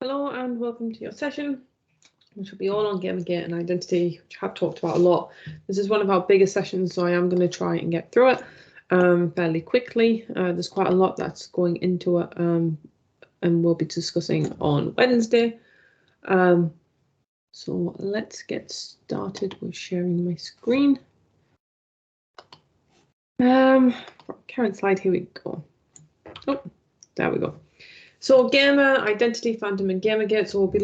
Hello and welcome to your session, which will be all on Gamergate and identity, which I have talked about a lot. This is one of our biggest sessions, so I am going to try and get through it fairly quickly. There's quite a lot that's going into it, and we'll be discussing on Wednesday. So let's get started with sharing my screen. Current slide, here we go. Oh, there we go. So gamer, identity, fandom and Gamergate. So we'll be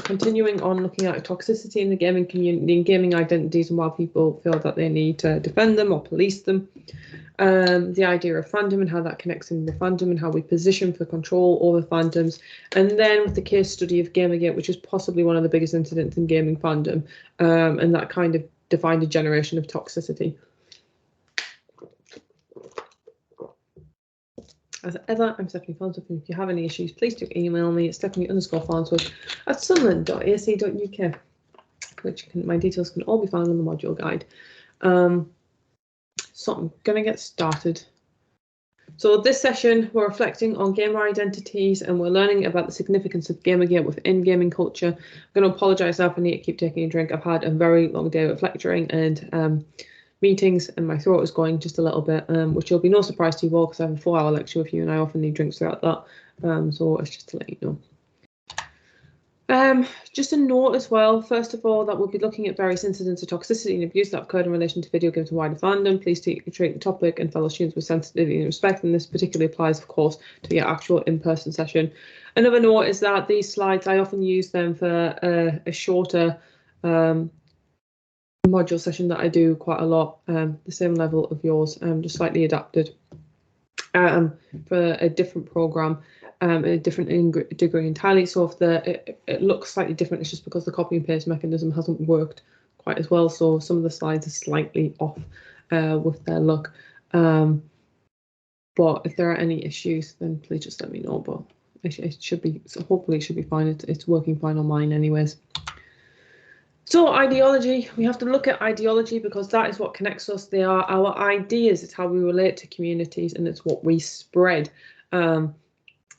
continuing on looking at toxicity in the gaming community and gaming identities and why people feel that they need to defend them or police them. The idea of fandom and how that connects in the fandom and how we position for control over fandoms. And then with the case study of Gamergate, which is possibly one of the biggest incidents in gaming fandom, and that kind of defined a generation of toxicity. As ever, I'm Stephanie Farnsworth, and if you have any issues, please do email me at stephanie_farnsworth@sunderland.ac.uk, my details can all be found in the module guide. So I'm going to get started. So this session, we're reflecting on gamer identities and we're learning about the significance of Gamergate within gaming culture. I'm going to apologise now if I need to keep taking a drink. I've had a very long day of lecturing and meetings and my throat is going just a little bit, which will be no surprise to you all because I have a 4-hour lecture with you and I often need drinks throughout that. So it's just to let you know. Just a note as well, first of all, that we'll be looking at various incidents of toxicity and abuse that occurred in relation to video games and wider fandom. Please treat the topic and fellow students with sensitivity and respect, and this particularly applies, of course, to your actual in-person session. Another note is that these slides, I often use them for a shorter module session that I do quite a lot, the same level of yours, just slightly adapted for a different program, a different degree entirely. So if it looks slightly different, it's just because the copy and paste mechanism hasn't worked quite as well. So some of the slides are slightly off with their look. But if there are any issues, then please just let me know. But it should be, so hopefully it should be fine. It's working fine on mine anyways. So ideology, we have to look at ideology because that is what connects us. They are our ideas, it's how we relate to communities and it's what we spread.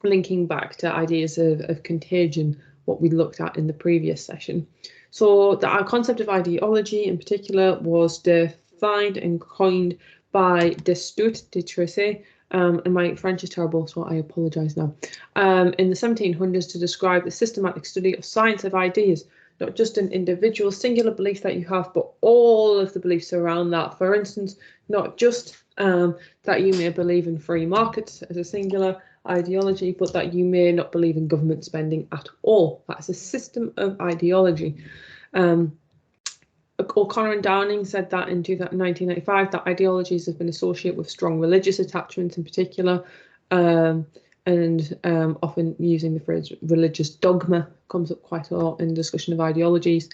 Linking back to ideas of contagion, what we looked at in the previous session. So our concept of ideology in particular was defined and coined by Destutt de Tracy, and my French is terrible, so I apologise now, in the 1700s to describe the systematic study of science of ideas, not just an individual singular belief that you have, but all of the beliefs around that. For instance, not just that you may believe in free markets as a singular ideology, but that you may not believe in government spending at all. That's a system of ideology. O'Connor and Downing said that in 1995, that ideologies have been associated with strong religious attachments in particular, and often using the phrase religious dogma comes up quite a lot in discussion of ideologies.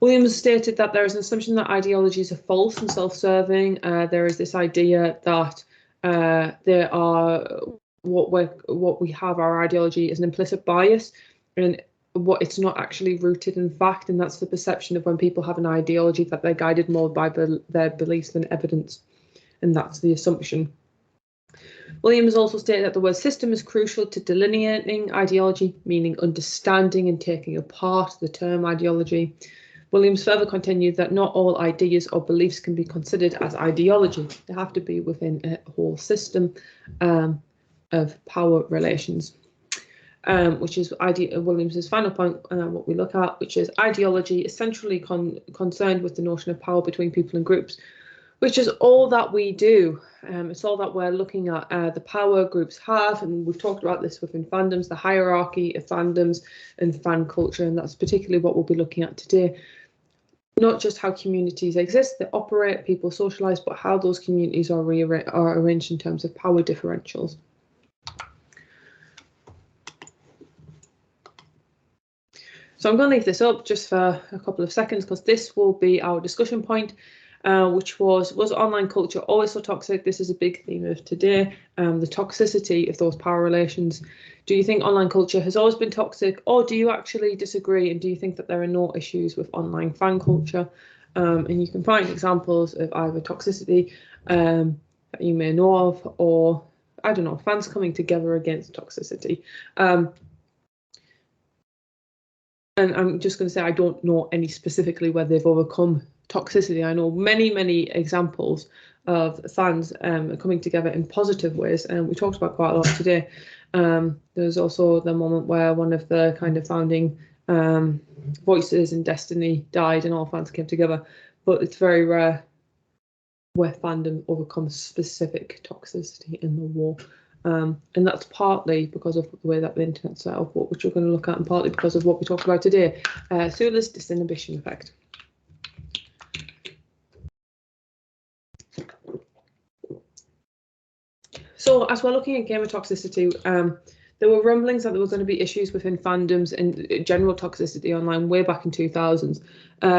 Williams stated that there is an assumption that ideologies are false and self-serving. There is this idea that there are what we have, our ideology is an implicit bias, and what it's not actually rooted in fact, and that's the perception of when people have an ideology that they're guided more by their beliefs than evidence, and that's the assumption. Williams also stated that the word system is crucial to delineating ideology, meaning understanding and taking apart the term ideology. Williams further continued that not all ideas or beliefs can be considered as ideology. They have to be within a whole system of power relations, which is Williams's final point, what we look at, which is ideology is centrally concerned with the notion of power between people and groups, which is all that we do. It's all that we're looking at, the power groups have, and we've talked about this within fandoms, the hierarchy of fandoms and fan culture, and that's particularly what we'll be looking at today. Not just how communities exist, they operate, people socialise, but how those communities are arranged in terms of power differentials. So I'm going to leave this up just for a couple of seconds because this will be our discussion point, which was online culture always so toxic? This is a big theme of today, the toxicity of those power relations. Do you think online culture has always been toxic, or do you actually disagree, and do you think that there are no issues with online fan culture? And you can find examples of either toxicity that you may know of, or, I don't know, fans coming together against toxicity. and I'm just going to say I don't know any specifically where they've overcome toxicity. I know many examples of fans coming together in positive ways, and we talked about quite a lot today. There's also the moment where one of the kind of founding voices in Destiny died and all fans came together, but it's very rare where fandom overcomes specific toxicity in the war. And that's partly because of the way that the internet's set up, which we're going to look at, and partly because of what we talked about today, Sula's disinhibition effect. So as we're looking at gamer toxicity, there were rumblings that there were going to be issues within fandoms and general toxicity online way back in 2000s.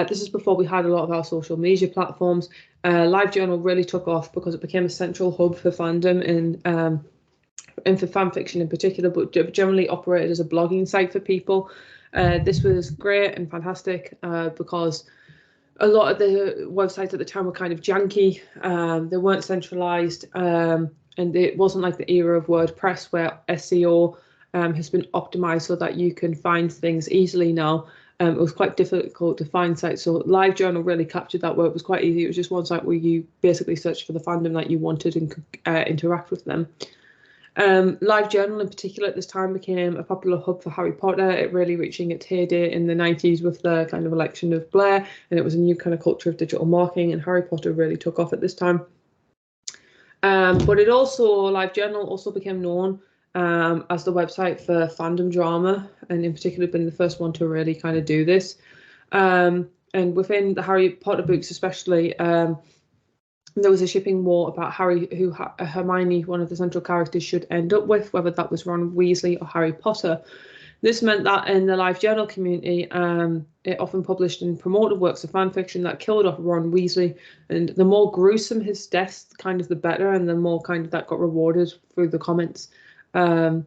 This is before we had a lot of our social media platforms. LiveJournal really took off because it became a central hub for fandom and for fan fiction in particular, but generally operated as a blogging site for people. This was great and fantastic because a lot of the websites at the time were kind of janky. They weren't centralized, and it wasn't like the era of WordPress where SEO has been optimized so that you can find things easily now. It was quite difficult to find sites, so LiveJournal really captured that where it was quite easy. It was just one site where you basically searched for the fandom that you wanted and could interact with them. LiveJournal in particular at this time became a popular hub for Harry Potter, it really reaching its heyday in the 90s with the kind of election of Blair, and it was a new kind of culture of digital marketing, and Harry Potter really took off at this time. But it also, LiveJournal also became known as the website for fandom drama, and in particular been the first one to really kind of do this. And within the Harry Potter books especially, there was a shipping war about Harry, who Hermione, one of the central characters, should end up with, whether that was Ron Weasley or Harry Potter. This meant that in the LiveJournal community, it often published and promoted works of fan fiction that killed off Ron Weasley, and the more gruesome his death, kind of the better, and the more kind of that got rewarded through the comments, and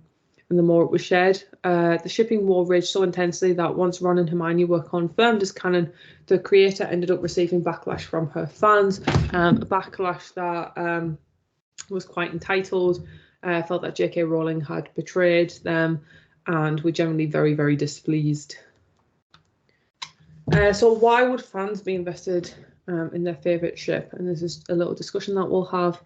the more it was shared. The shipping war raged so intensely that once Ron and Hermione were confirmed as canon, the creator ended up receiving backlash from her fans, a backlash that was quite entitled, felt that J.K. Rowling had betrayed them, and were generally very displeased. So why would fans be invested in their favourite ship? And this is a little discussion that we'll have.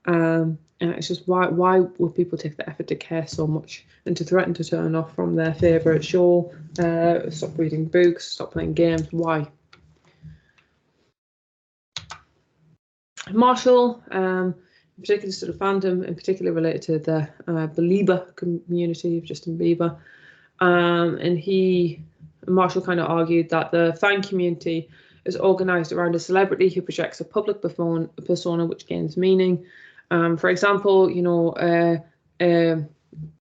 And it's just why would people take the effort to care so much and to threaten to turn off from their favourite show, stop reading books, stop playing games? Why? Marshall, in particular sort of fandom, in particular related to the Belieber community of Justin Bieber, and Marshall kind of argued that the fan community is organised around a celebrity who projects a public persona which gains meaning. For example, you know, a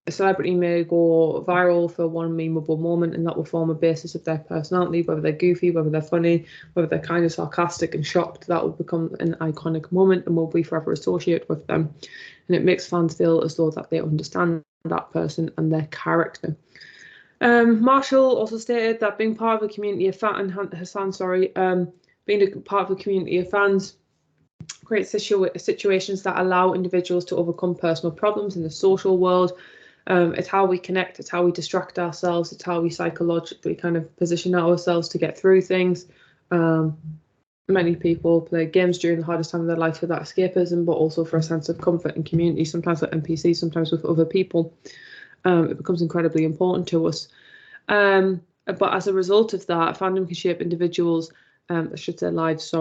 celebrity may go viral for one memeable moment, and that will form a basis of their personality, whether they're goofy, whether they're funny, whether they're kind of sarcastic and shocked. That will become an iconic moment and will be forever associated with them. And it makes fans feel as though that they understand that person and their character. Marshall also stated that being part of a community of fans, being a part of a community of fans creates situations that allow individuals to overcome personal problems in the social world. It's how we connect, it's how we distract ourselves, it's how we psychologically kind of position ourselves to get through things. Many people play games during the hardest time of their life for that escapism, but also for a sense of comfort and community, sometimes with NPCs, sometimes with other people. It becomes incredibly important to us. But as a result of that, fandom can shape individuals, I should say lives,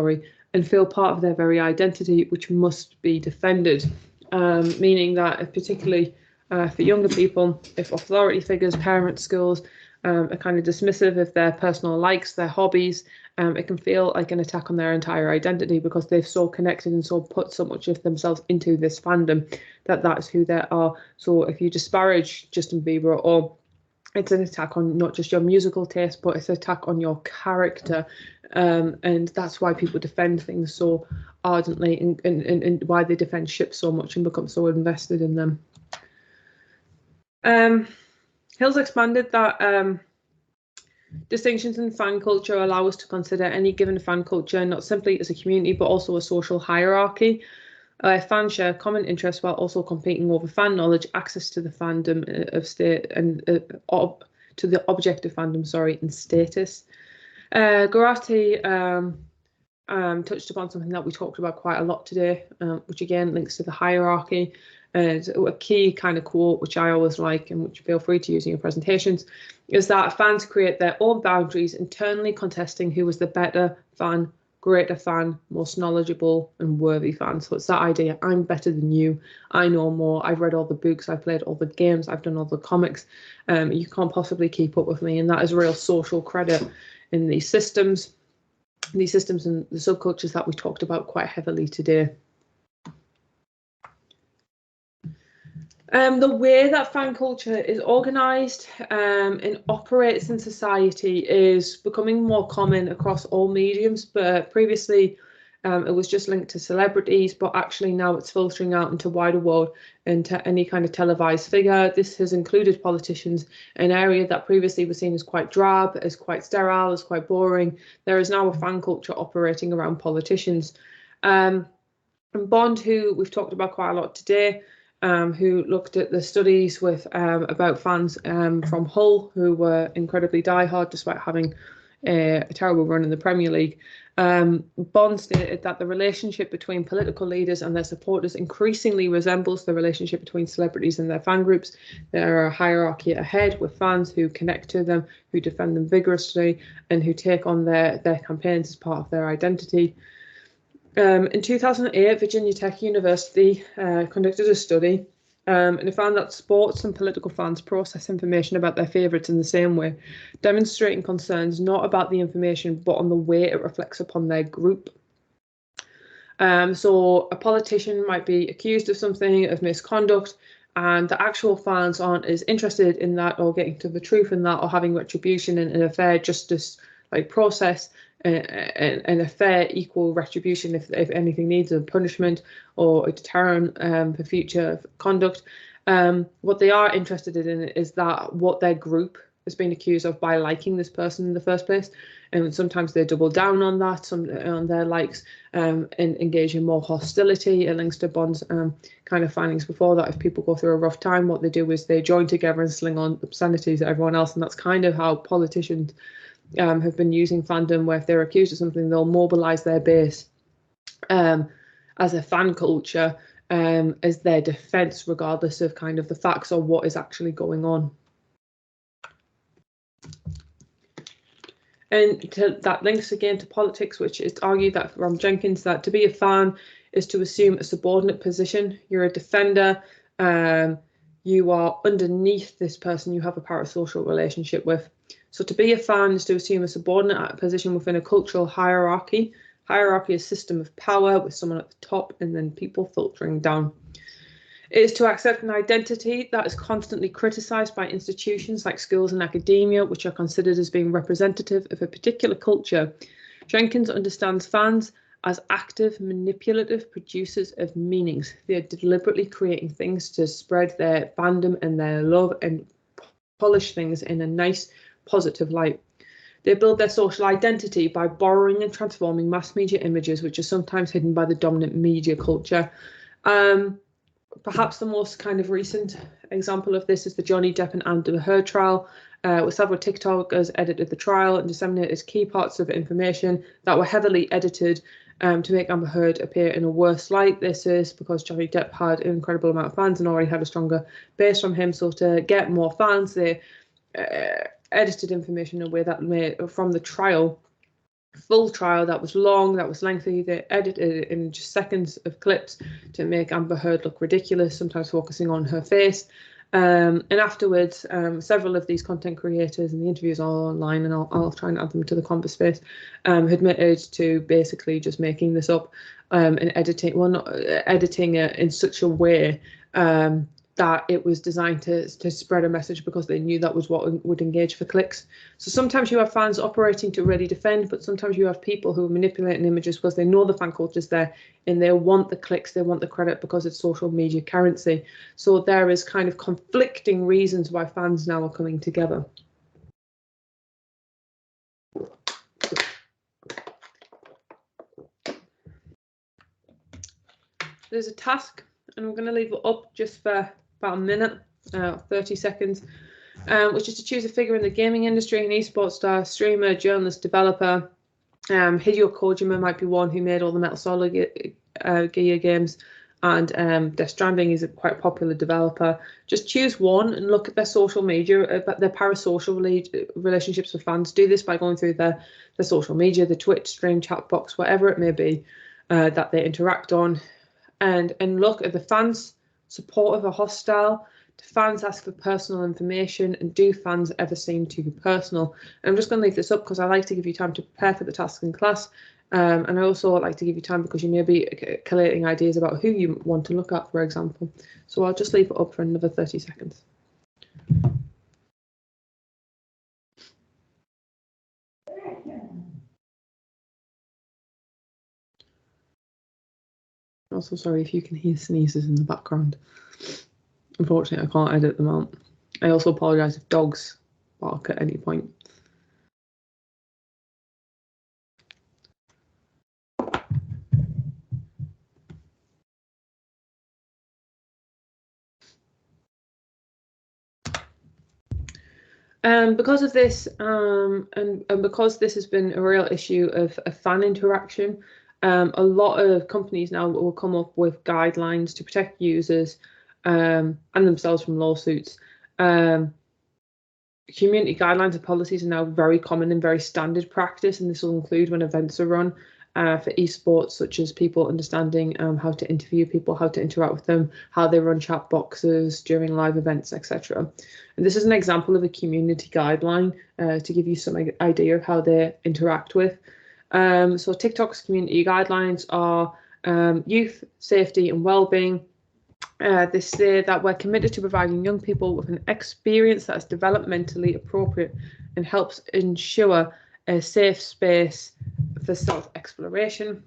and feel part of their very identity, which must be defended. Meaning that, particularly for younger people, if authority figures, parents, schools are kind of dismissive of their personal likes, their hobbies, it can feel like an attack on their entire identity because they've so connected and so put so much of themselves into this fandom that is who they are. So if you disparage Justin Bieber, or it's an attack on not just your musical taste, but it's an attack on your character. And that's why people defend things so ardently, and why they defend ships so much and become so invested in them. Hills expanded that distinctions in fan culture allow us to consider any given fan culture not simply as a community, but also a social hierarchy. Fans share common interests while also competing over fan knowledge, access to the fandom of state, and to the object of fandom, sorry, and status. Garate touched upon something that we talked about quite a lot today, which again links to the hierarchy. And a key kind of quote, which I always like and which feel free to use in your presentations, is that fans create their own boundaries, internally contesting who was the better fan, greater fan, most knowledgeable and worthy fan. So it's that idea, I'm better than you, I know more, I've read all the books, I've played all the games, I've done all the comics, you can't possibly keep up with me. And that is real social credit in these systems and the subcultures that we talked about quite heavily today. The way that fan culture is organised and operates in society is becoming more common across all mediums, but previously it was just linked to celebrities, but actually now it's filtering out into wider world, into any kind of televised figure. This has included politicians, an area that previously was seen as quite drab, as quite sterile, as quite boring. There is now a fan culture operating around politicians. And Bond, who we've talked about quite a lot today, who looked at the studies with about fans from Hull, who were incredibly diehard despite having a terrible run in the Premier League. Bond stated that the relationship between political leaders and their supporters increasingly resembles the relationship between celebrities and their fan groups. There are a hierarchy ahead, with fans who connect to them, who defend them vigorously, and who take on their campaigns as part of their identity. In 2008, Virginia Tech University conducted a study and it found that sports and political fans process information about their favourites in the same way, demonstrating concerns not about the information but on the way it reflects upon their group. So a politician might be accused of something, of misconduct, and the actual fans aren't as interested in that or getting to the truth in that or having retribution in a fair justice process and a fair equal retribution if anything needs a punishment or a deterrent for future conduct. What they are interested in is that what their group has been accused of by liking this person in the first place, and sometimes they double down on that, on their likes, and engage in more hostility. It links to Bond's kind of findings before that. If people go through a rough time, what they do is they join together and sling on obscenities at everyone else, and that's kind of how politicians have been using fandom, where if they're accused of something, they'll mobilise their base as a fan culture as their defence, regardless of kind of the facts or what is actually going on. And that links again to politics, which is argued that from Jenkins, that to be a fan is to assume a subordinate position. You're a defender. You are underneath this person you have a parasocial relationship with. So to be a fan is to assume a subordinate position within a cultural hierarchy. Hierarchy is a system of power with someone at the top and then people filtering down. It is to accept an identity that is constantly criticised by institutions like schools and academia, which are considered as being representative of a particular culture. Jenkins understands fans as active, manipulative producers of meanings. They are deliberately creating things to spread their fandom and their love and polish things in a nice, positive light. They build their social identity by borrowing and transforming mass media images, which are sometimes hidden by the dominant media culture. Perhaps the most kind of recent example of this is the Johnny Depp and Amber Heard trial, where several TikTokers edited the trial and disseminated key parts of information that were heavily edited to make Amber Heard appear in a worse light. This is because Johnny Depp had an incredible amount of fans and already had a stronger base from him. So to get more fans, they edited information in a way that made from the trial, full trial that was long, that was lengthy. They edited it in just seconds of clips to make Amber Heard look ridiculous, sometimes focusing on her face. And afterwards, several of these content creators, and the interviews are online, and I'll try and add them to the Converse space, admitted to basically just making this up and editing, well, not editing it in such a way that it was designed to spread a message because they knew that was what would engage for clicks. So sometimes you have fans operating to really defend, but sometimes you have people who are manipulating images because they know the fan culture's there and they want the clicks, they want the credit because it's social media currency. So there is kind of conflicting reasons why fans now are coming together. There's a task, and I'm going to leave it up just for about a minute, 30 seconds. which is to choose a figure in the gaming industry, an esports star, streamer, journalist, developer. Hideo Kojima might be one, who made all the Metal Solid Gear games, and Death Stranding is a quite popular developer. Just choose one and look at their social media, their parasocial relationships with fans. Do this by going through their social media, the Twitch stream, chat box, whatever it may be that they interact on, and look at the fans supportive or hostile. Do fans ask for personal information, and do fans ever seem too personal? And I'm just going to leave this up because I like to give you time to prepare for the task in class, and I also like to give you time because you may be collating ideas about who you want to look at, for example. So I'll just leave it up for another 30 seconds. Also, sorry if you can hear sneezes in the background. Unfortunately, I can't edit them out. I also apologise if dogs bark at any point. Because of this, and because this has been a real issue of fan interaction, a lot of companies now will come up with guidelines to protect users and themselves from lawsuits. Community guidelines and policies are now very common and very standard practice, and this will include when events are run for esports, such as people understanding how to interview people, how to interact with them, how they run chat boxes during live events, etc. And this is an example of a community guideline to give you some idea of how they interact with. So TikTok's community guidelines are youth, safety and well-being. They say that we're committed to providing young people with an experience that is developmentally appropriate and helps ensure a safe space for self-exploration.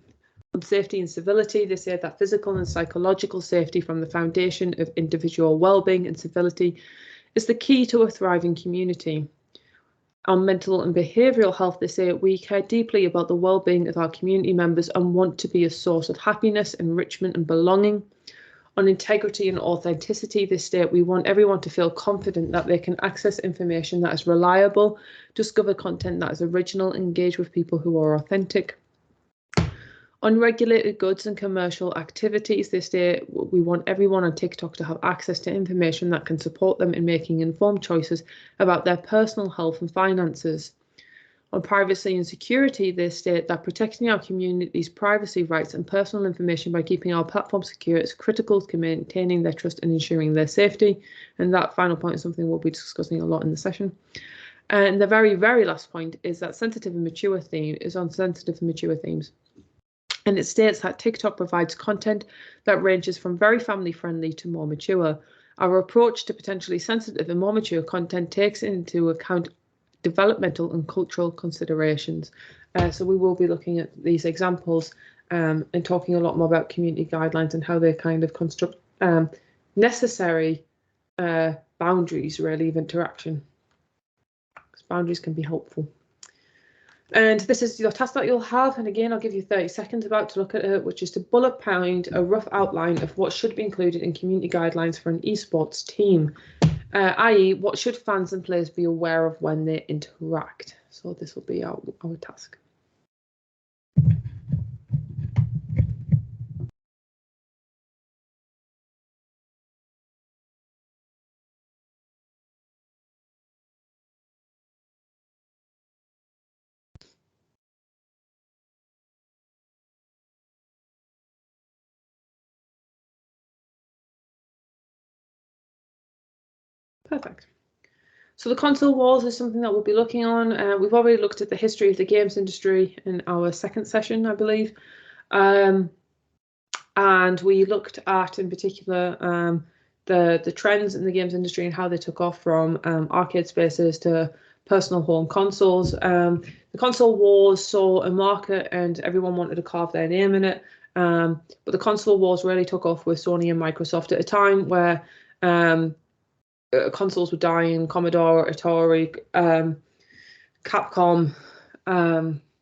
On safety and civility, they say that physical and psychological safety from the foundation of individual well-being and civility is the key to a thriving community. On mental and behavioural health, they say we care deeply about the well-being of our community members and want to be a source of happiness, enrichment and belonging. On integrity and authenticity, they state we want everyone to feel confident that they can access information that is reliable, discover content that is original, engage with people who are authentic. On regulated goods and commercial activities, they state we want everyone on TikTok to have access to information that can support them in making informed choices about their personal health and finances. On privacy and security, they state that protecting our community's privacy rights and personal information by keeping our platform secure is critical to maintaining their trust and ensuring their safety. And that final point is something we'll be discussing a lot in the session. And the very, very last point is that sensitive and mature theme is on sensitive and mature themes. And it states that TikTok provides content that ranges from very family friendly to more mature. Our approach to potentially sensitive and more mature content takes into account developmental and cultural considerations. So we will be looking at these examples and talking a lot more about community guidelines and how they kind of construct necessary boundaries, really, of interaction. Because boundaries can be helpful. And this is your task that you'll have. And again, I'll give you 30 seconds about to look at it, which is to bullet point a rough outline of what should be included in community guidelines for an esports team. I.e., what should fans and players be aware of when they interact? So this will be our task. Perfect. So the console wars is something that we'll be looking on. We've already looked at the history of the games industry in our second session, I believe. And we looked at, in particular, the trends in the games industry and how they took off from arcade spaces to personal home consoles. The console wars saw a market and everyone wanted to carve their name in it. But the console wars really took off with Sony and Microsoft at a time where consoles were dying. Commodore, Atari, Capcom,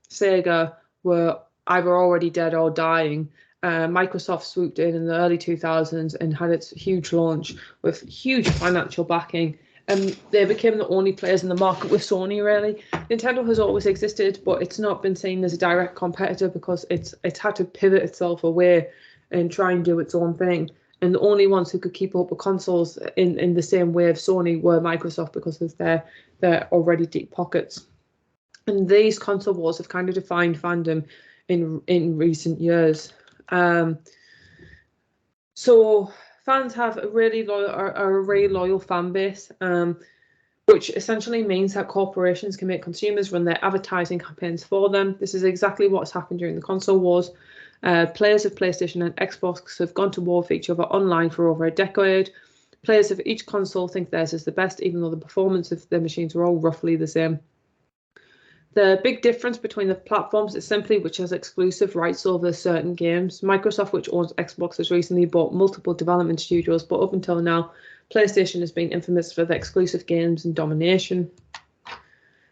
Sega were either already dead or dying. Microsoft swooped in the early 2000s and had its huge launch with huge financial backing and they became the only players in the market with Sony, really. Nintendo has always existed, but it's not been seen as a direct competitor because it's had to pivot itself away and try and do its own thing. And the only ones who could keep up with consoles in the same way of Sony were Microsoft because of their already deep pockets. And these console wars have kind of defined fandom in recent years. So fans have a really loyal fan base, which essentially means that corporations can make consumers run their advertising campaigns for them. This is exactly what's happened during the console wars. Players of PlayStation and Xbox have gone to war with each other online for over a decade. Players of each console think theirs is the best, even though the performance of their machines are all roughly the same. The big difference between the platforms is simply which has exclusive rights over certain games. Microsoft, which owns Xbox, has recently bought multiple development studios, but up until now, PlayStation has been infamous for their exclusive games and domination.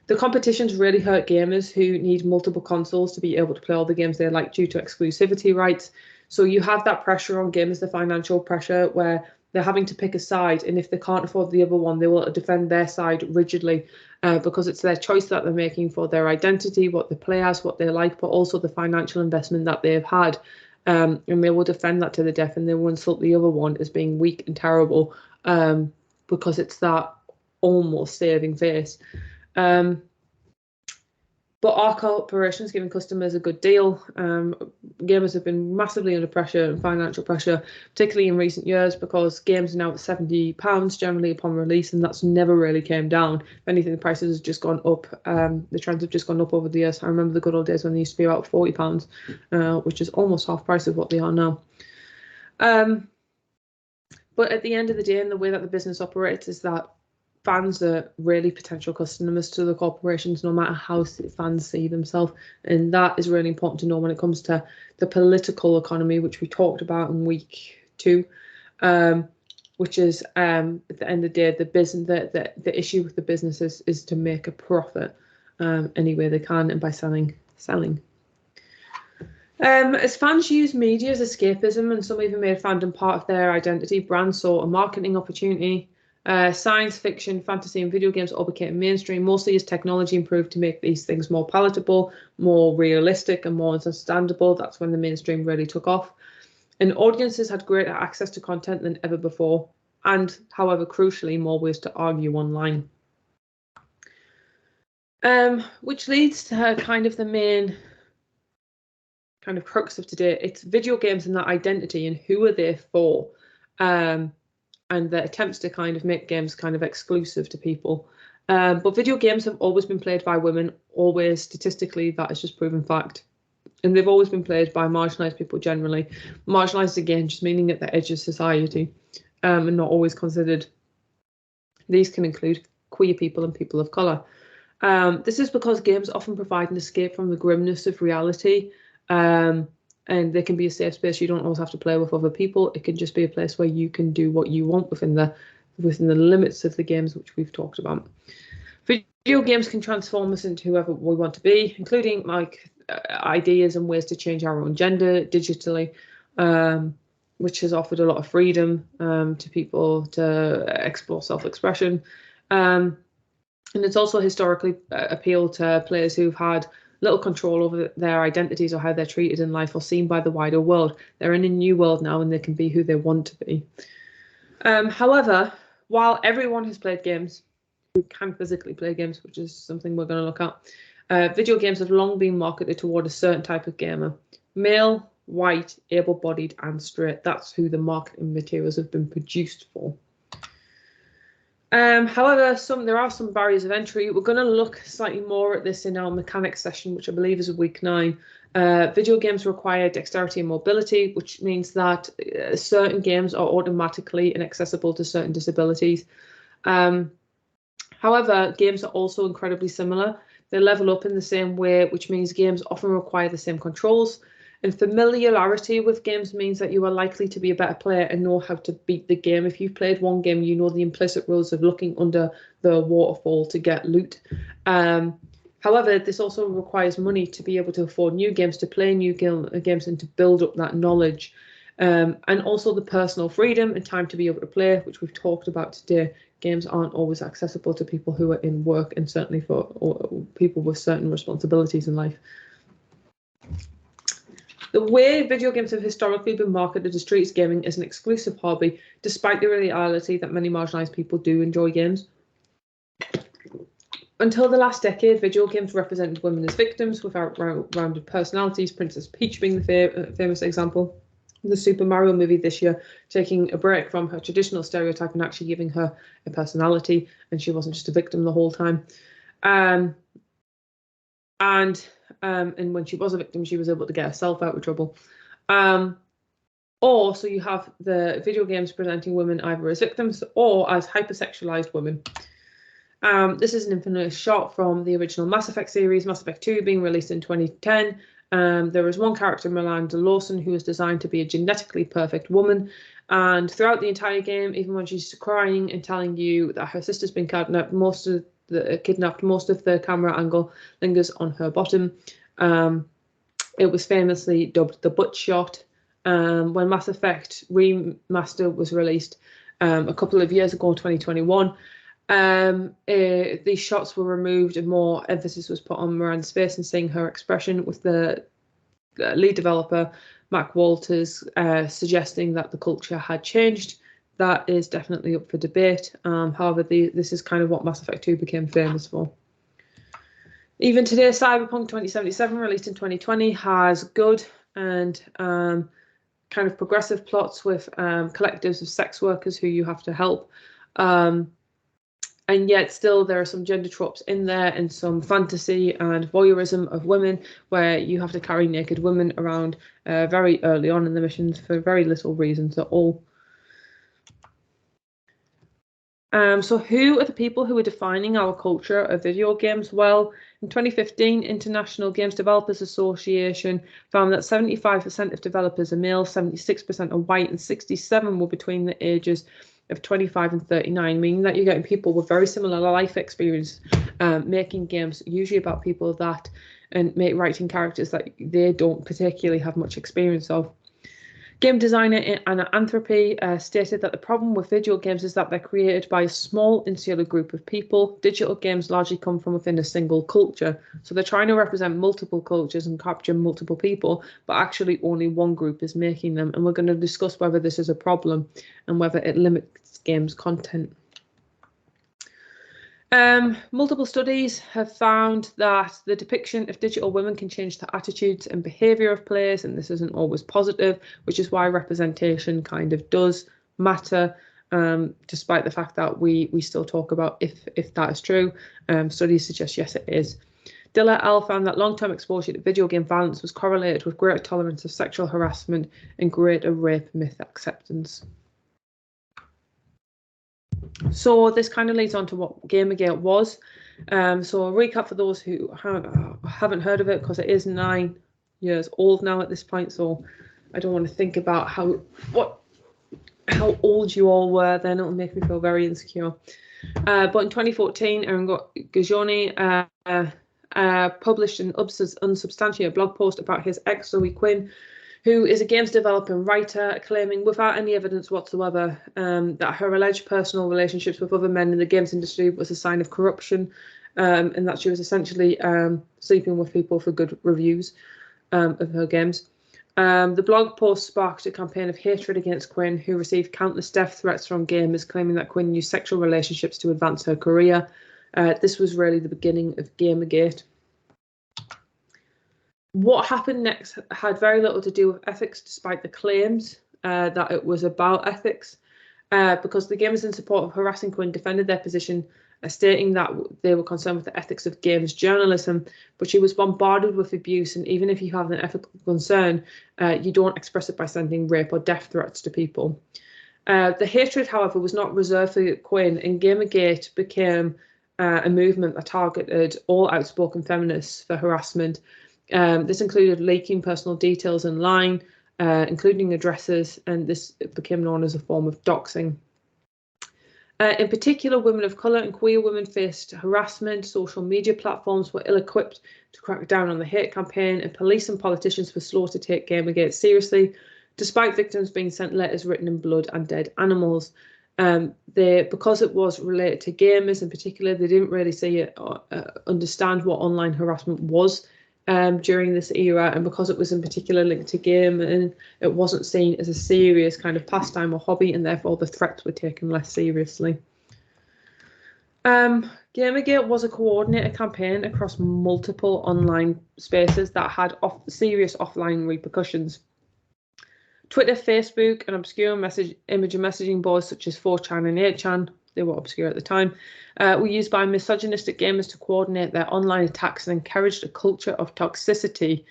The competition's really hurt gamers who need multiple consoles to be able to play all the games they like due to exclusivity rights. So you have that pressure on gamers, the financial pressure, where they're having to pick a side, and if they can't afford the other one, they will defend their side rigidly because it's their choice that they're making for their identity, what they play as, what they like, but also the financial investment that they've had. And they will defend that to the death, and they will insult the other one as being weak and terrible because it's that almost saving face. But our corporations giving customers a good deal. Gamers have been massively under pressure and financial pressure, particularly in recent years, because games are now at £70 generally upon release, and that's never really came down. If anything, the prices have just gone up. The trends have just gone up over the years. I remember the good old days when they used to be about £40, which is almost half price of what they are now. But at the end of the day, and the way that the business operates is that fans are really potential customers to the corporations, no matter how fans see themselves. And that is really important to know when it comes to the political economy, which we talked about in week 2, which is at the end of the day, the issue with the businesses is to make a profit any way they can, and by selling. As fans use media as escapism, and some even made fandom part of their identity, brands saw a marketing opportunity. Science fiction, fantasy, and video games all became mainstream, mostly as technology improved to make these things more palatable, more realistic, and more understandable. That's when the mainstream really took off. And audiences had greater access to content than ever before, and, however, crucially, more ways to argue online. Which leads to kind of the main kind of crux of today. It's video games and that identity, and who are they for? And the attempts to kind of make games kind of exclusive to people. But video games have always been played by women, always. Statistically, that is just proven fact. And they've always been played by marginalised people generally. Marginalised, again, just meaning at the edge of society, and not always considered. These can include queer people and people of colour. This is because games often provide an escape from the grimness of reality. And they can be a safe space. You don't always have to play with other people. It can just be a place where you can do what you want within the limits of the games, which we've talked about. Video games can transform us into whoever we want to be, including like ideas and ways to change our own gender digitally, which has offered a lot of freedom to people to explore self-expression. And it's also historically appealed to players who've had little control over their identities or how they're treated in life or seen by the wider world. They're in a new world now, and they can be who they want to be. However, while everyone has played games, who can physically play games, which is something we're going to look at, video games have long been marketed toward a certain type of gamer. Male, white, able-bodied, and straight. That's who the marketing materials have been produced for. However, there are some barriers of entry. We're going to look slightly more at this in our mechanics session, which I believe is week 9. Video games require dexterity and mobility, which means that certain games are automatically inaccessible to certain disabilities. However, games are also incredibly similar. They level up in the same way, which means games often require the same controls. And familiarity with games means that you are likely to be a better player and know how to beat the game. If you've played one game, you know the implicit rules of looking under the waterfall to get loot. However, this also requires money to be able to afford new games, to play new games, and to build up that knowledge. And also the personal freedom and time to be able to play, which we've talked about today, games aren't always accessible to people who are in work, and certainly for people with certain responsibilities in life. The way video games have historically been marketed as treats gaming as an exclusive hobby, despite the reality that many marginalised people do enjoy games. Until the last decade, video games represented women as victims without rounded personalities, Princess Peach being the famous example. The Super Mario movie this year taking a break from her traditional stereotype and actually giving her a personality, and she wasn't just a victim the whole time. And when she was a victim, she was able to get herself out of trouble. Or so you have the video games presenting women either as victims or as hypersexualized women. This is an infamous shot from the original Mass Effect series, Mass Effect 2 being released in 2010. There is one character, Miranda Lawson, who is designed to be a genetically perfect woman. And throughout the entire game, even when she's crying and telling you that her sister's been kidnapped, most of the camera angle lingers on her bottom. It was famously dubbed the butt shot. When Mass Effect Remaster was released a couple of years ago, 2021, these shots were removed and more emphasis was put on Miranda's face and seeing her expression, with the lead developer Mac Walters suggesting that the culture had changed. That is definitely up for debate. However, this is kind of what Mass Effect 2 became famous for. Even today, Cyberpunk 2077, released in 2020, has good and kind of progressive plots with collectives of sex workers who you have to help. And yet still there are some gender tropes in there and some fantasy and voyeurism of women where you have to carry naked women around very early on in the missions for very little reasons at all. So who are the people who are defining our culture of video games? Well, in 2015, International Games Developers Association found that 75% of developers are male, 76% are white, and 67% were between the ages of 25 and 39, meaning that you're getting people with very similar life experience making games, usually about people that writing characters that they don't particularly have much experience of. Game designer Anna Anthropy stated that the problem with video games is that they're created by a small insular group of people. Digital games largely come from within a single culture. So they're trying to represent multiple cultures and capture multiple people, but actually only one group is making them. And we're going to discuss whether this is a problem and whether it limits games content. Multiple studies have found that the depiction of digital women can change the attitudes and behaviour of players, and this isn't always positive, which is why representation kind of does matter, despite the fact that we still talk about if that is true. Studies suggest yes, it is. Diller et al. Found that long-term exposure to video game violence was correlated with greater tolerance of sexual harassment and greater rape myth acceptance. So this kind of leads on to what Gamergate was. So a recap for those who haven't heard of it, because it is 9 years old now at this point. So I don't want to think about how old you all were then. It'll make me feel very insecure. But in 2014, Aaron Gagioni published an unsubstantiated blog post about his ex Zoe Quinn, who is a games developer and writer, claiming without any evidence whatsoever that her alleged personal relationships with other men in the games industry was a sign of corruption, and that she was essentially sleeping with people for good reviews of her games. The blog post sparked a campaign of hatred against Quinn, who received countless death threats from gamers claiming that Quinn used sexual relationships to advance her career. This was really the beginning of Gamergate. What happened next had very little to do with ethics, despite the claims that it was about ethics, because the gamers in support of harassing Quinn defended their position, stating that they were concerned with the ethics of games journalism, but she was bombarded with abuse, and even if you have an ethical concern, you don't express it by sending rape or death threats to people. The hatred, however, was not reserved for Quinn, and Gamergate became a movement that targeted all outspoken feminists for harassment. This included leaking personal details online, including addresses, and this became known as a form of doxing. In particular, women of colour and queer women faced harassment. Social media platforms were ill-equipped to crack down on the hate campaign, and police and politicians were slow to take Gamergate seriously, despite victims being sent letters written in blood and dead animals. Because it was related to gamers in particular, they didn't really see it or understand what online harassment was during this era, and because it was in particular linked to game, and it wasn't seen as a serious kind of pastime or hobby, and therefore the threats were taken less seriously. Gamergate was a coordinated campaign across multiple online spaces that had serious offline repercussions. Twitter, Facebook, and obscure image and messaging boards such as 4chan and 8chan, they were obscure at the time, were used by misogynistic gamers to coordinate their online attacks and encouraged a culture of toxicity.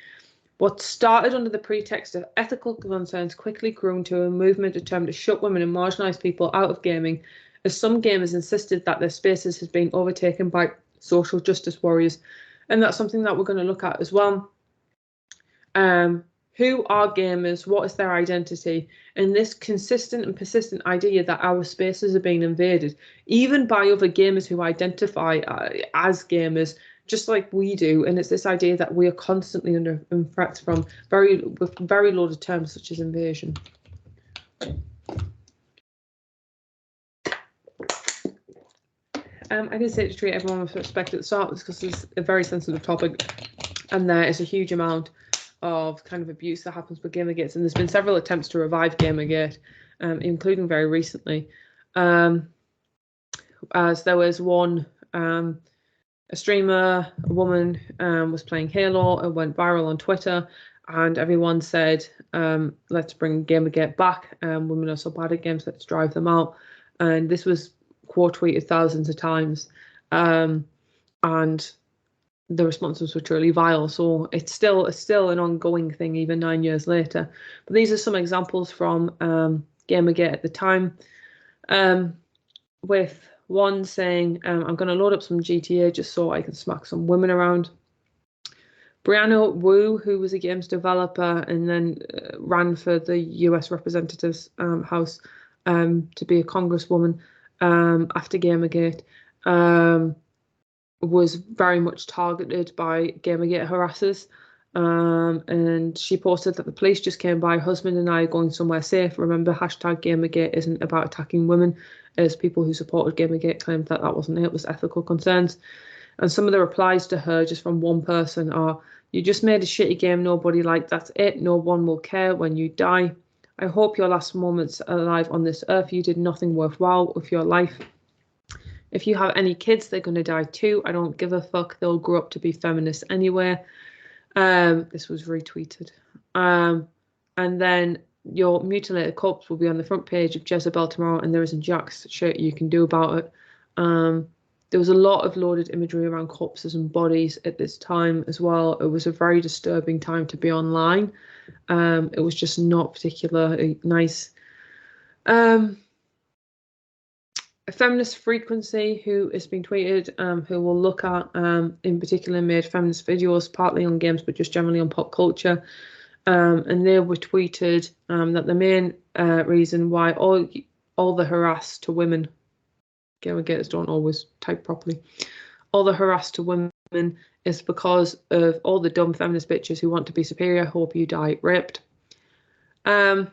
What started under the pretext of ethical concerns quickly grew into a movement determined to shut women and marginalised people out of gaming, as some gamers insisted that their spaces had been overtaken by social justice warriors. And that's something that we're going to look at as well. Who are gamers? What is their identity? And this consistent and persistent idea that our spaces are being invaded, even by other gamers who identify as gamers, just like we do. And it's this idea that we are constantly under threats from very loaded terms such as invasion. I did say to treat everyone with respect at the start because it's a very sensitive topic, and there is a huge amount of kind of abuse that happens with Gamergate, and there's been several attempts to revive Gamergate, including very recently, as there was one, a streamer, a woman, was playing Halo and went viral on Twitter, and everyone said, let's bring Gamergate back, women are so bad at games, let's drive them out. And this was quote tweeted thousands of times, and the responses were truly vile. So it's still an ongoing thing even 9 years later. But these are some examples from Gamergate at the time, with one saying, I'm going to load up some GTA just so I can smack some women around. Brianna Wu, who was a games developer and then ran for the US Representatives House to be a congresswoman after Gamergate, was very much targeted by Gamergate harassers, and she posted that the police just came by, husband and I are going somewhere safe. Remember, hashtag Gamergate isn't about attacking women, as people who supported Gamergate claimed that wasn't it, it was ethical concerns. And some of the replies to her just from one person are, you just made a shitty game nobody liked, that's it, no one will care when you die. I hope your last moments alive on this earth, you did nothing worthwhile with your life. If you have any kids, they're going to die too. I don't give a fuck. They'll grow up to be feminists anyway. This was retweeted. And then your mutilated corpse will be on the front page of Jezebel tomorrow, and there isn't jack shit you can do about it. There was a lot of loaded imagery around corpses and bodies at this time as well. It was a very disturbing time to be online. It was just not particularly nice. A feminist frequency who has been tweeted, who we'll look at, in particular made feminist videos partly on games but just generally on pop culture, and they were tweeted that the main reason why all the harass to women, Gamergaters don't always type properly, all the harass to women is because of all the dumb feminist bitches who want to be superior, hope you die raped. And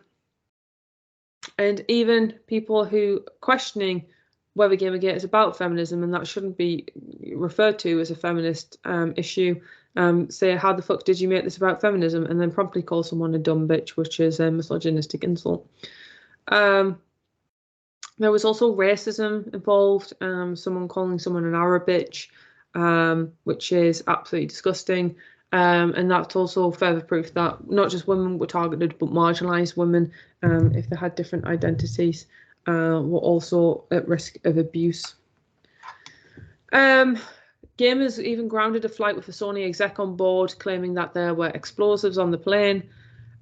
even people who questioning whether Gamergate is about feminism and that shouldn't be referred to as a feminist issue, say, how the fuck did you make this about feminism? And then promptly call someone a dumb bitch, which is a misogynistic insult. There was also racism involved, someone calling someone an Arab bitch, which is absolutely disgusting. And that's also further proof that not just women were targeted, but marginalised women, if they had different identities, were also at risk of abuse. Gamers even grounded a flight with a Sony exec on board, claiming that there were explosives on the plane.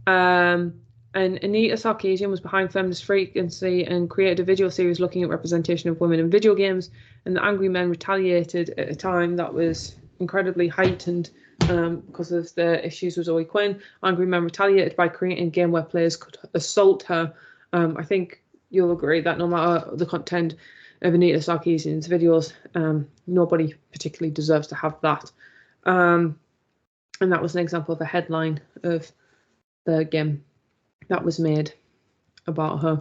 And Anita Sarkeesian was behind Feminist Frequency and created a video series looking at representation of women in video games. And the angry men retaliated at a time that was incredibly heightened because of the issues with Zoe Quinn. Angry men retaliated by creating a game where players could assault her. I think you'll agree that no matter the content of Anita Sarkeesian's videos, nobody particularly deserves to have that. And that was an example of a headline of the game that was made about her.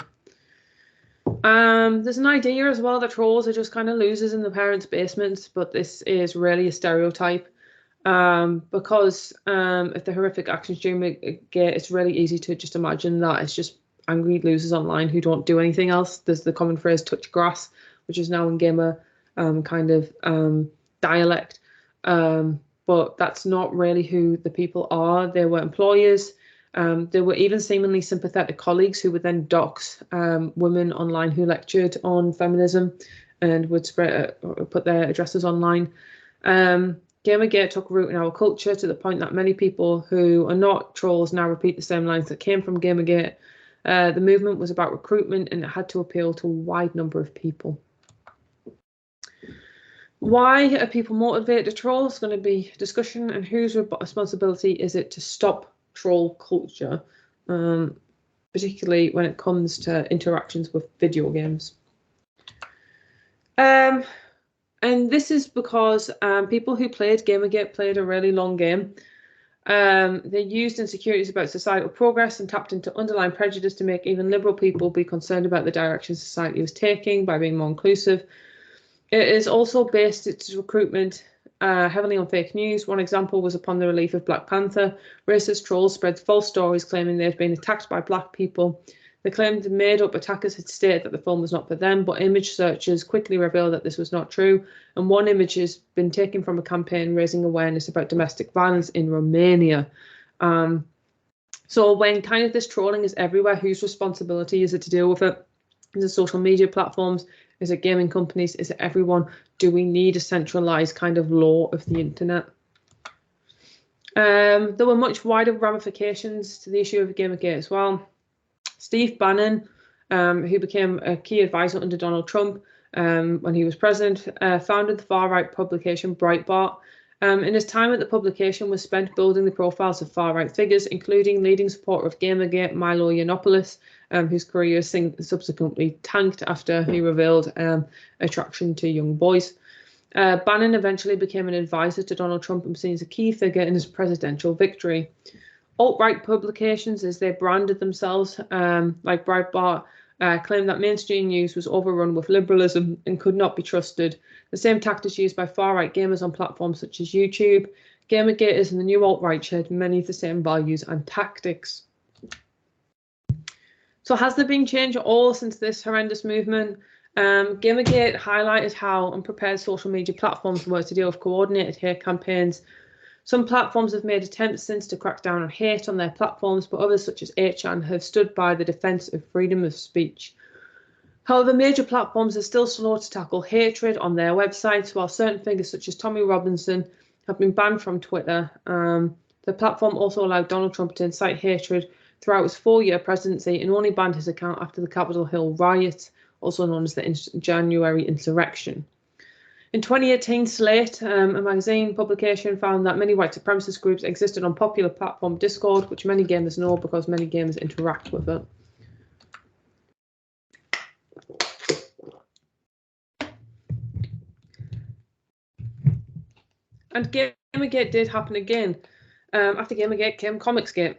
There's an idea as well that trolls are just kind of losers in the parents' basements, but this is really a stereotype. Because of the horrific actions Gamergate, it's really easy to just imagine that it's just angry losers online who don't do anything else. There's the common phrase "touch grass," which is now in gamer kind of dialect. But that's not really who the people are. They were employers. There were even seemingly sympathetic colleagues who would then dox women online who lectured on feminism and would put their addresses online. Gamergate took root in our culture to the point that many people who are not trolls now repeat the same lines that came from Gamergate. The movement was about recruitment and it had to appeal to a wide number of people. Why are people motivated to troll? It's going to be discussion, and whose responsibility is it to stop troll culture, particularly when it comes to interactions with video games. And this is because people who played Gamergate played a really long game. They used insecurities about societal progress and tapped into underlying prejudice to make even liberal people be concerned about the direction society was taking by being more inclusive. It is also based its recruitment heavily on fake news. One example was upon the relief of Black Panther. Racist trolls spread false stories claiming they had been attacked by Black people. They claimed the made-up attackers had stated that the film was not for them, but image searches quickly revealed that this was not true. And one image has been taken from a campaign raising awareness about domestic violence in Romania. So when kind of this trolling is everywhere, whose responsibility is it to deal with it? Is it social media platforms? Is it gaming companies? Is it everyone? Do we need a centralized kind of law of the internet? There were much wider ramifications to the issue of Gamergate as well. Steve Bannon, who became a key advisor under Donald Trump when he was president, founded the far-right publication Breitbart. In his time at the publication was spent building the profiles of far-right figures, including leading supporter of Gamergate, Milo Yiannopoulos, whose career subsequently tanked after he revealed attraction to young boys. Bannon eventually became an advisor to Donald Trump and was seen as a key figure in his presidential victory. Alt-right publications, as they branded themselves, like Breitbart, claimed that mainstream news was overrun with liberalism and could not be trusted. The same tactics used by far-right gamers on platforms such as YouTube. Gamergaters and the new alt-right shared many of the same values and tactics. So has there been change at all since this horrendous movement? Gamergate highlighted how unprepared social media platforms were to deal with coordinated hate campaigns. Some platforms have made attempts since to crack down on hate on their platforms, but others, such as 8chan, have stood by the defence of freedom of speech. However, major platforms are still slow to tackle hatred on their websites, while certain figures such as Tommy Robinson have been banned from Twitter. The platform also allowed Donald Trump to incite hatred throughout his 4-year presidency and only banned his account after the Capitol Hill riots, also known as the January insurrection. In 2018, Slate, a magazine publication, found that many white supremacist groups existed on popular platform Discord, which many gamers know because many gamers interact with it. And Gamergate did happen again. After Gamergate came Comicsgate,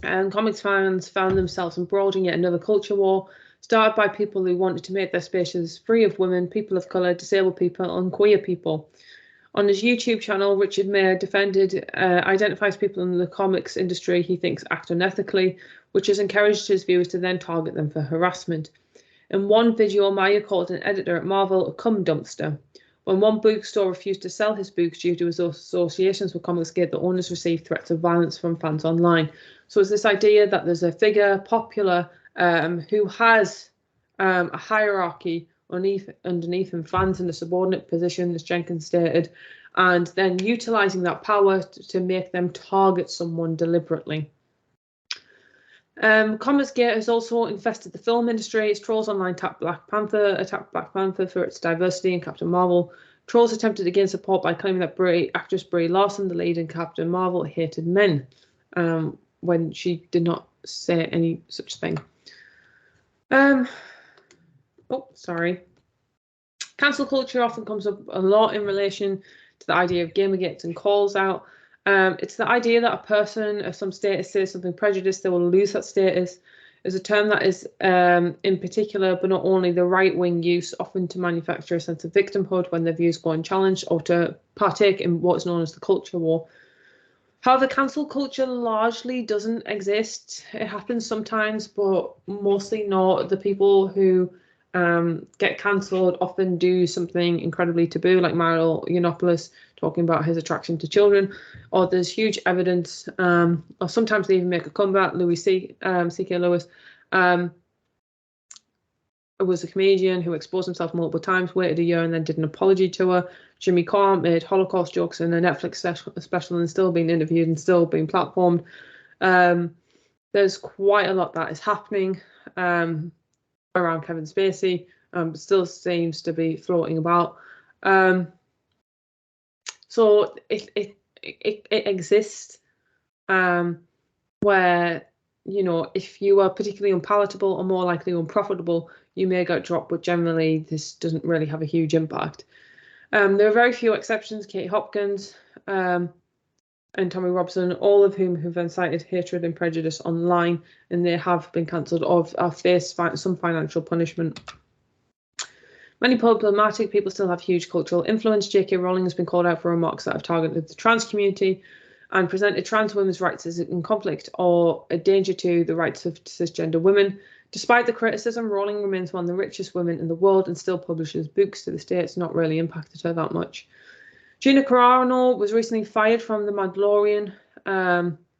and comics fans found themselves embroiled in yet another culture war, started by people who wanted to make their spaces free of women, people of colour, disabled people, and queer people. On his YouTube channel, Richard Mayer identifies people in the comics industry he thinks act unethically, which has encouraged his viewers to then target them for harassment. In one video, Mayer called an editor at Marvel a cum dumpster. When one bookstore refused to sell his books due to his associations with Comicsgate, the owners received threats of violence from fans online. So it's this idea that there's a figure, popular, who has a hierarchy underneath him, fans in a subordinate position, as Jenkins stated, and then utilising that power to make them target someone deliberately. Comicsgate has also infested the film industry. Its trolls online attacked Black Panther for its diversity in Captain Marvel. Trolls attempted to gain support by claiming that actress Brie Larson, the lead in Captain Marvel, hated men, when she did not say any such thing. Cancel culture often comes up a lot in relation to the idea of Gamergates and calls out. It's the idea that a person of some status says something prejudiced, they will lose that status. is a term that is in particular, but not only, the right-wing use, often to manufacture a sense of victimhood when their views go unchallenged, or to partake in what's known as the culture war. However, cancel culture largely doesn't exist. It happens sometimes, but mostly not. The people who get cancelled often do something incredibly taboo, like Mario Yiannopoulos talking about his attraction to children, or there's huge evidence, or sometimes they even make a comeback. C.K. Lewis was a comedian who exposed himself multiple times, waited a year and then did an apology tour. Jimmy Carr made Holocaust jokes in a Netflix special and still being interviewed and still being platformed. There's quite a lot that is happening around Kevin Spacey, still seems to be floating about. So it exists, where, you know, if you are particularly unpalatable or more likely unprofitable, you may get dropped, but generally this doesn't really have a huge impact. There are very few exceptions: Kate Hopkins and Tommy Robson, all of whom have incited hatred and prejudice online, and they have been cancelled or have faced some financial punishment. Many problematic people still have huge cultural influence. J.K. Rowling has been called out for remarks that have targeted the trans community and presented trans women's rights as in conflict or a danger to the rights of cisgender women. Despite the criticism, Rowling remains one of the richest women in the world and still publishes books. To this day, it's not really impacted her that much. Gina Carano was recently fired from The Mandalorian.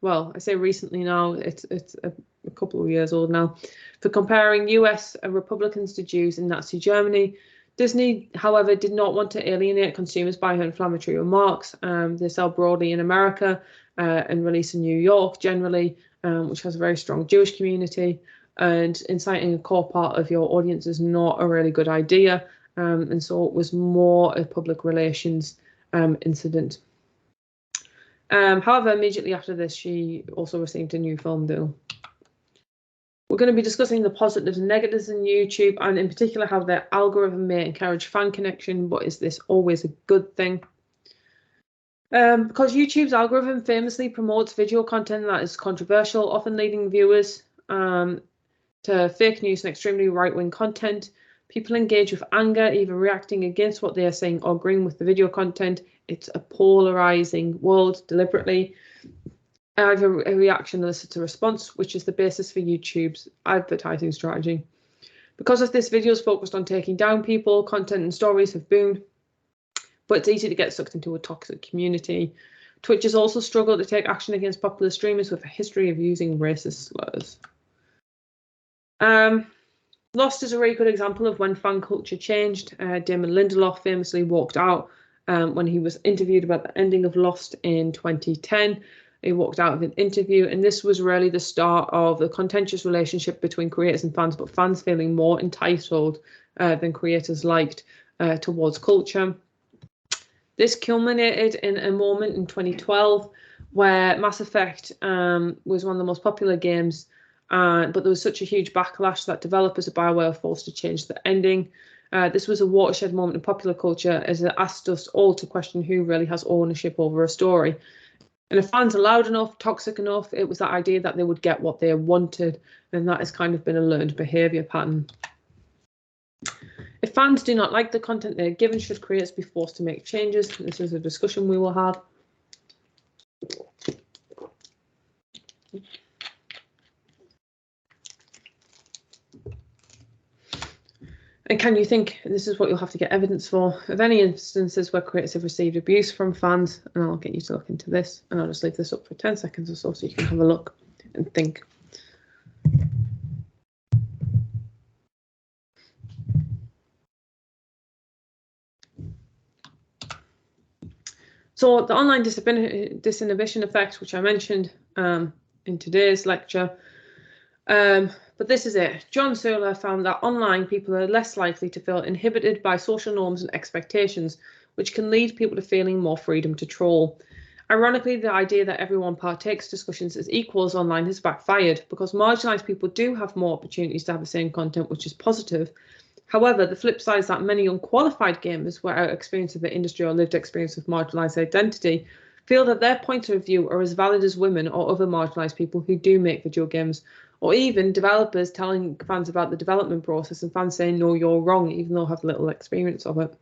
Well, I say recently now, it's a couple of years old now, for comparing US Republicans to Jews in Nazi Germany. Disney, however, did not want to alienate consumers by her inflammatory remarks. They sell broadly in America and release in New York generally, which has a very strong Jewish community. And inciting a core part of your audience is not a really good idea. And so it was more a public relations incident. However, immediately after this, she also received a new film deal. We're going to be discussing the positives and negatives in YouTube, and in particular how their algorithm may encourage fan connection, but is this always a good thing? Because YouTube's algorithm famously promotes video content that is controversial, often leading viewers to fake news and extremely right-wing content. People engage with anger, either reacting against what they are saying or agreeing with the video content. It's a polarizing world deliberately. Either a reaction elicits a response, which is the basis for YouTube's advertising strategy. Because of this, videos focused on taking down people, content and stories have boomed, but it's easy to get sucked into a toxic community. Twitch has also struggled to take action against popular streamers with a history of using racist slurs. Lost is a really good example of when fan culture changed. Damon Lindelof famously walked out when he was interviewed about the ending of Lost in 2010. He walked out of an interview, and this was really the start of the contentious relationship between creators and fans, but fans feeling more entitled than creators liked towards culture. This culminated in a moment in 2012 where Mass Effect was one of the most popular games, but there was such a huge backlash that developers at BioWare were forced to change the ending. This was a watershed moment in popular culture as it asked us all to question who really has ownership over a story. And if fans are loud enough, toxic enough, it was that idea that they would get what they wanted, and that has kind of been a learned behaviour pattern. If fans do not like the content they're given, should creators be forced to make changes? This is a discussion we will have. And can you think, this is what you'll have to get evidence for, of any instances where creators have received abuse from fans? And I'll get you to look into this, and I'll just leave this up for 10 seconds or so you can have a look and think. So the online disinhibition effect, which I mentioned in today's lecture, but this is it. John Searle found that online people are less likely to feel inhibited by social norms and expectations, which can lead people to feeling more freedom to troll. Ironically, the idea that everyone partakes discussions as equals online has backfired, because marginalised people do have more opportunities to have the same content, which is positive. However, the flip side is that many unqualified gamers, without experience of the industry or lived experience of marginalised identity, feel that their points of view are as valid as women or other marginalised people who do make video games, or even developers telling fans about the development process and fans saying, no, you're wrong, even though I have little experience of it.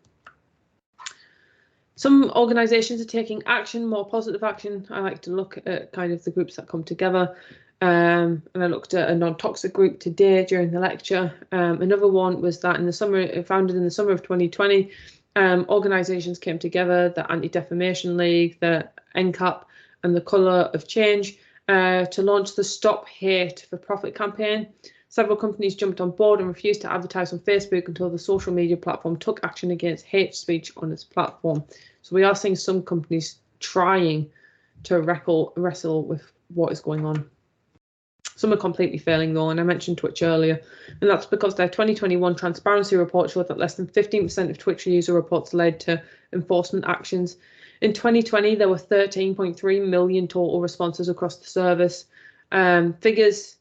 Some organisations are taking action, more positive action. I like to look at kind of the groups that come together. And I looked at a non-toxic group today during the lecture. Another one was that in the summer, founded in the summer of 2020, organisations came together, the Anti-Defamation League, the NCAP and the Colour of Change, to launch the Stop Hate for Profit campaign. Several companies jumped on board and refused to advertise on Facebook until the social media platform took action against hate speech on its platform. So we are seeing some companies trying to wrestle with what is going on. Some are completely failing though, and I mentioned Twitch earlier, and that's because their 2021 transparency report showed that less than 15% of Twitch user reports led to enforcement actions. In 2020, there were 13.3 million total responses across the service. Figures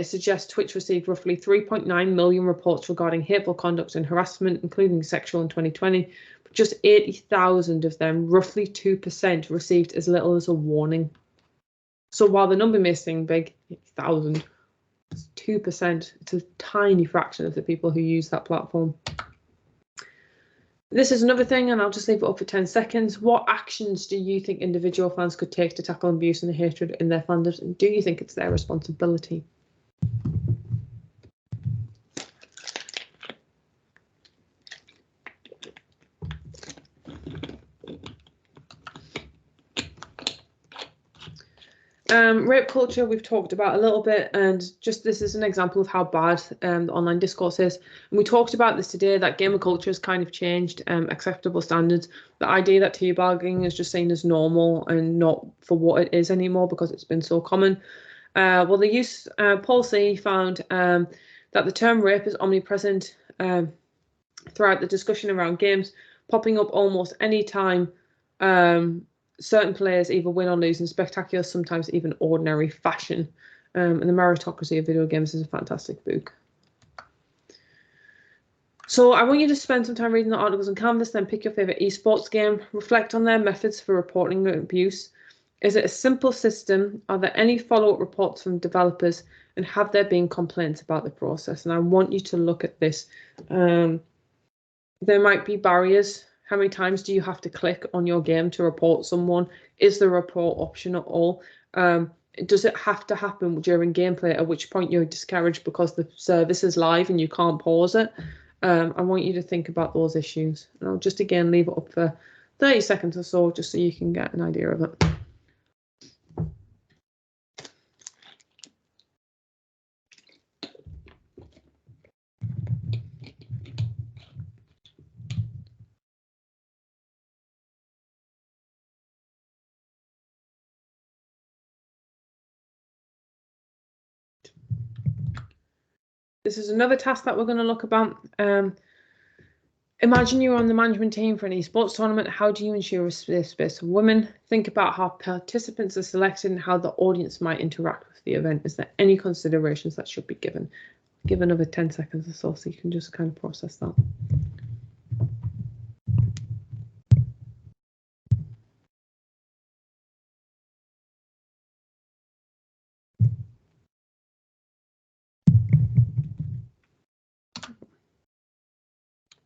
suggest Twitch received roughly 3.9 million reports regarding hateful conduct and harassment, including sexual, in 2020. But just 80,000 of them, roughly 2%, received as little as a warning. So while the number may seem big, 80,000, it's 2%. It's a tiny fraction of the people who use that platform. This is another thing, and I'll just leave it up for 10 seconds. What actions do you think individual fans could take to tackle abuse and hatred in their fandoms? And do you think it's their responsibility? Rape culture we've talked about a little bit, and just this is an example of how bad the online discourse is. And we talked about this today, that gamer culture has kind of changed acceptable standards. The idea that teabagging is just seen as normal and not for what it is anymore because it's been so common. Well, Paul C found that the term rape is omnipresent throughout the discussion around games, popping up almost any time certain players either win or lose in spectacular, sometimes even ordinary fashion. And the meritocracy of video games is a fantastic book. So I want you to spend some time reading the articles on Canvas, then pick your favourite esports game, reflect on their methods for reporting abuse. Is it a simple system? Are there any follow-up reports from developers? And have there been complaints about the process? And I want you to look at this. There might be barriers. How many times do you have to click on your game to report someone? Is the report option at all? Does it have to happen during gameplay, at which point you're discouraged because the service is live and you can't pause it? I want you to think about those issues. And I'll just again leave it up for 30 seconds or so, just so you can get an idea of it. This is another task that we're going to look about. Imagine you're on the management team for an esports tournament. How do you ensure a safe space for women? Think about how participants are selected and how the audience might interact with the event. Is there any considerations that should be given? Give another 10 seconds or so you can just kind of process that.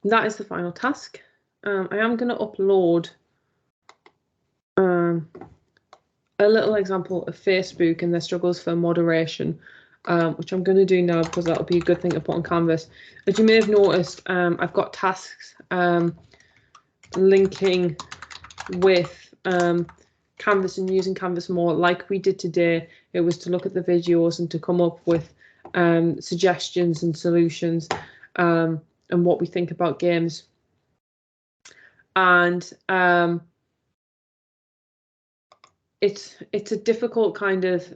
That is the final task. I am going to upload a little example of Facebook and their struggles for moderation, which I'm going to do now because that'll be a good thing to put on Canvas. As you may have noticed, I've got tasks linking with Canvas and using Canvas more like we did today. It was to look at the videos and to come up with suggestions and solutions and what we think about games. And it's a difficult kind of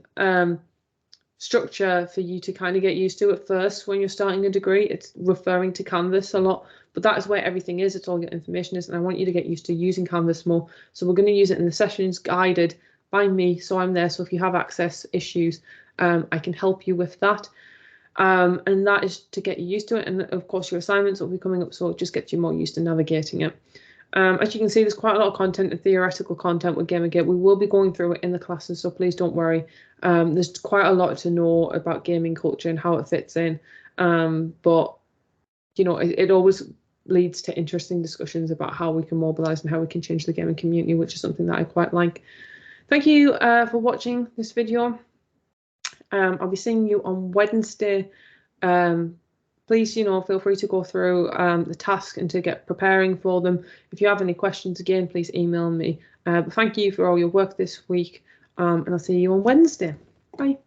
structure for you to kind of get used to at first when you're starting a degree. It's referring to Canvas a lot, but that is where everything is. It's all your information is, and I want you to get used to using Canvas more. So we're going to use it in the sessions guided by me, so I'm there. So if you have access issues, I can help you with that. And that is to get you used to it. And of course, your assignments will be coming up, so it just gets you more used to navigating it. As you can see, there's quite a lot of content and theoretical content with Gamergate. We will be going through it in the classes, so please don't worry. There's quite a lot to know about gaming culture and how it fits in. But you know, it always leads to interesting discussions about how we can mobilize and how we can change the gaming community, which is something that I quite like. Thank you for watching this video. I'll be seeing you on Wednesday. Please, you know, feel free to go through the task and to get preparing for them. If you have any questions, again, please email me. But thank you for all your work this week, and I'll see you on Wednesday. Bye.